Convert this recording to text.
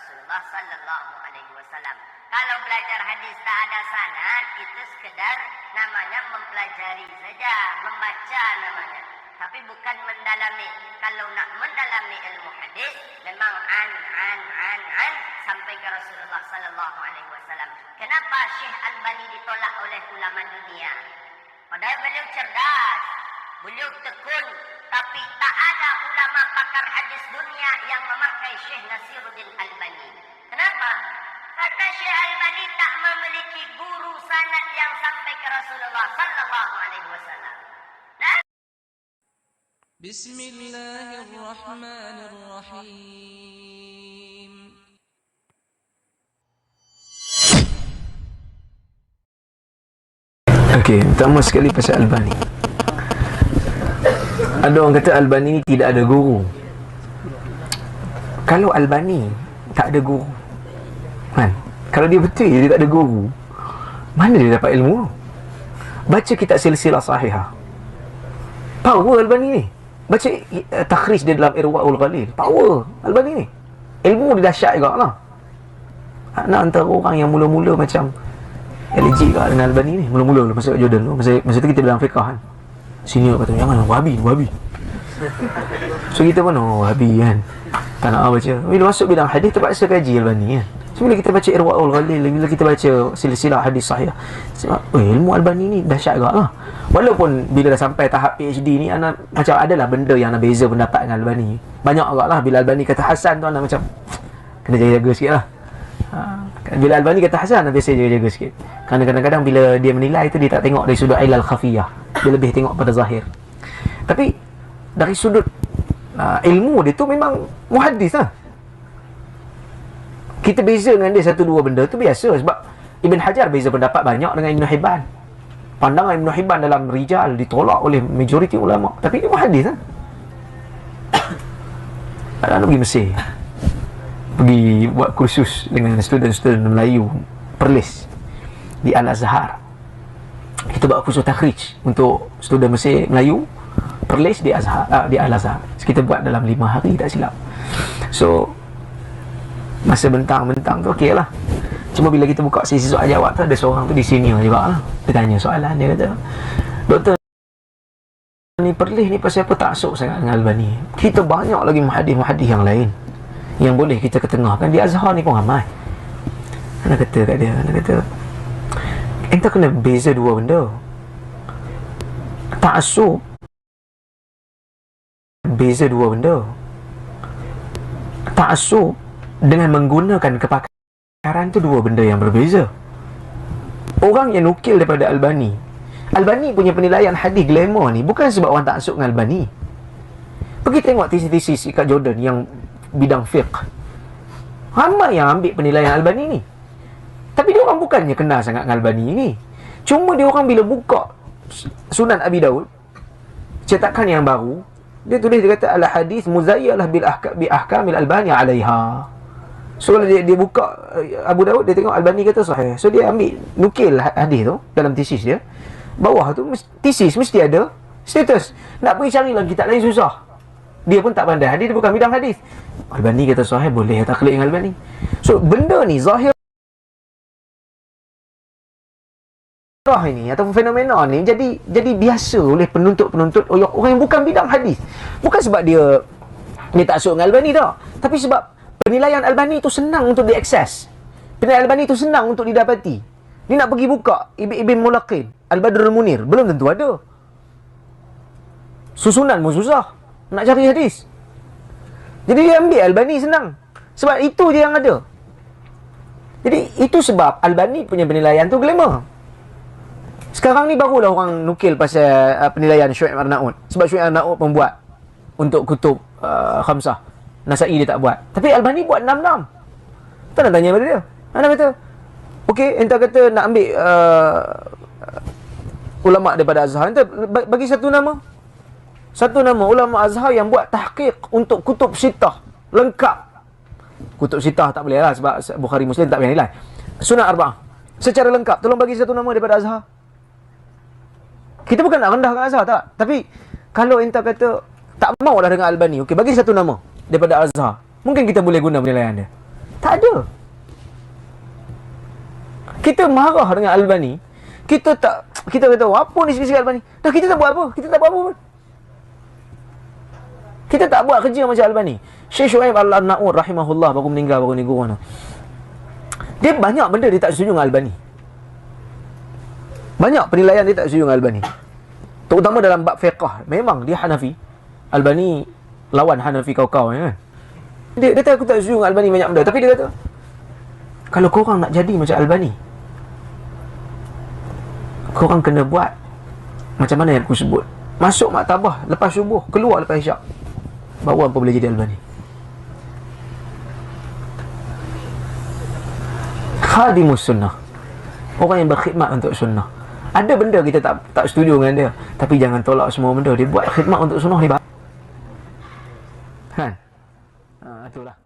Rasulullah sallallahu alaihi wasallam. Kalau belajar hadis tak ada sanad, itu sekedar namanya mempelajari saja, membaca namanya. Tapi bukan mendalami. Kalau nak mendalami ilmu hadis, memang an sampai ke Rasulullah sallallahu alaihi wasallam. Kenapa Syekh Albani ditolak oleh ulama dunia? Padahal beliau cerdas, beliau tekun, tapi tak ada ulama pakar hadis dunia yang memakai Syekh Nasiruddin Albani. Kenapa? Karena Syekh Albani tak memiliki guru sanad yang sampai ke Rasulullah sallallahu alaihi wasallam. Bismillahirrahmanirrahim. Okey, pertama sekali pasal Albani. Ada orang kata Albani ni tidak ada guru. Kalau Albani tak ada guru, kan? Kalau dia betul dia tak ada guru, mana dia dapat ilmu? Baca kitab Silsilah Sahihah. Power Albani ni. Baca takhrij dia dalam Irwaul Ghalil. Power Albani ni. Ilmu dia dahsyat juga lah. Nak antara orang yang mula-mula macam allergic juga dengan Albani ni. Mula-mula masuk Jordan tu. Masa tu kita dalam fiqah kan. Senior kata, jangan Wahabi. So kita pun, Wahabi kan. Tak nak baca. Bila masuk bidang hadis, terpaksa kaji Albani kan. So bila kita baca Irwaul Ghalil, bila kita baca silsilah hadis sahih, ilmu Albani ni dahsyat juga lah. Walaupun bila dah sampai tahap PhD ni, anak macam adalah benda yang nak beza pendapat dengan Albani. Banyak juga lah. Bila Albani kata Hasan tu, anak macam kena jaga-jaga sikit lah. Bila Albani kata Hasan, anak biasa jaga-jaga sikit. Kerana kadang-kadang bila dia menilai tu, dia tak tengok dari sudut ilal khafiyah. Dia lebih tengok pada zahir. Tapi dari sudut ilmu dia tu memang muhaddis lah. Kita beza dengan dia satu dua benda tu biasa. Sebab Ibn Hajar beza pendapat banyak dengan Ibn Hibban. Pandangan Ibn Hibban dalam rijal ditolak oleh majoriti ulama. Tapi dia muhaddis lah. Ada pergi Mesir, pergi buat kursus dengan student-student Melayu Perlis di Al-Azhar. Kita buat kursus takhrij untuk student Mesir Melayu Perlis di Al-Azhar. Kita buat dalam 5 hari tak silap. So masa bentang-bentang tu okey lah. Cuma bila kita buka sesi soal jawab tu, ada seorang tu di senior juga lah. Dia tanya soalan, dia kata, Doktor ni Perlis ni pasal apa taksub sangat dengan Albani? Kita banyak lagi muhaddis-muhaddis yang lain yang boleh kita ketengahkan. Di Azhar ni pun ramai. Anak kata kat dia, enta kena beza dua benda. Taksub beza dua benda. Taksub dengan menggunakan kepakaran tu dua benda yang berbeza. Orang yang nukil daripada Albani punya penilaian hadis glamour ni bukan sebab orang taksub dengan Albani. Pergi tengok tesis-tesis kat Jordan yang bidang fiqh. Ramai yang ambil penilaian Albani ni. Tapi dia orang bukannya kenal sangat dengan Albani ni. Cuma dia orang bila buka Sunan Abi Daud, cetakan yang baru, dia tulis, dia kata al-hadis muzayyalah bi ahkamil Albani 'alaiha. So dia buka Abu Daud, dia tengok Albani kata sahih. So dia ambil nukil hadis tu dalam tesis dia. Bawah tu tesis mesti ada status. Nak pergi cari dalam kitab lain susah. Dia pun tak pandai hadis, dia bukan bidang hadis. Albani kata sahih, boleh taklid dengan Albani. So benda ni zahir ini ataupun fenomena ni jadi biasa oleh penuntut-penuntut orang yang bukan bidang hadis. Bukan sebab dia taksub dengan Albani tak, tapi sebab penilaian Albani itu senang untuk diakses. Penilaian Albani itu senang untuk didapati. Ni nak pergi buka Ibn Mulaqin, Al-Badrul Munir, belum tentu ada. Susunan pun susah nak cari hadis. Jadi dia ambil Albani senang. Sebab itu je yang ada. Jadi itu sebab Albani punya penilaian tu glamour. Sekarang ni barulah orang nukil pasal penilaian Syuaib Arnaud. Sebab Syuaib Arnaud pembuat untuk kutub khamsah. Nasa'i dia tak buat. Tapi Albani buat 6-6. Tak nak tanya pada dia. Anda kata, okey, enta kata nak ambil ulama daripada Azhar. Enta bagi satu nama. Satu nama ulama Azhar yang buat tahqiq untuk kutub sittah. Lengkap. Kutub sittah tak boleh lah sebab Bukhari Muslim tak boleh nilai. Sunan Arba'ah. Secara lengkap. Tolong bagi satu nama daripada Azhar. Kita bukan nak rendahkan Azhar tak. Tapi kalau enta kata tak mau dah dengan Albani, okey, bagi satu nama daripada Azhar. Mungkin kita boleh guna penilaian dia. Tak ada. Kita marah dengan Albani. Kita kata, apa ni sikit-sikit Albani? Dah kita tak buat apa. Kita tak buat apa pun. Kita tak buat kerja macam Albani. Syekh Syuaib Al-Naur rahimahullah baru meninggal baru ni guru tu. Dia banyak benda dia tak setuju dengan Albani. Banyak penilaian dia tak setuju dengan Albani. Terutama dalam bab fiqh. Memang dia Hanafi. Albani lawan Hanafi kau-kau kan. Dia kata aku tak setuju dengan Albani banyak benda. Tapi dia kata, kalau korang nak jadi macam Albani, korang kena buat macam mana yang aku sebut. Masuk maktabah lepas subuh, keluar lepas isyak. Baru apa boleh jadi Albani. Khadimus sunnah. Orang yang berkhidmat untuk sunnah. Ada benda kita tak setuju dengan dia, tapi jangan tolak semua benda. Dia buat khidmat untuk sunnah ni. Kan? Itulah.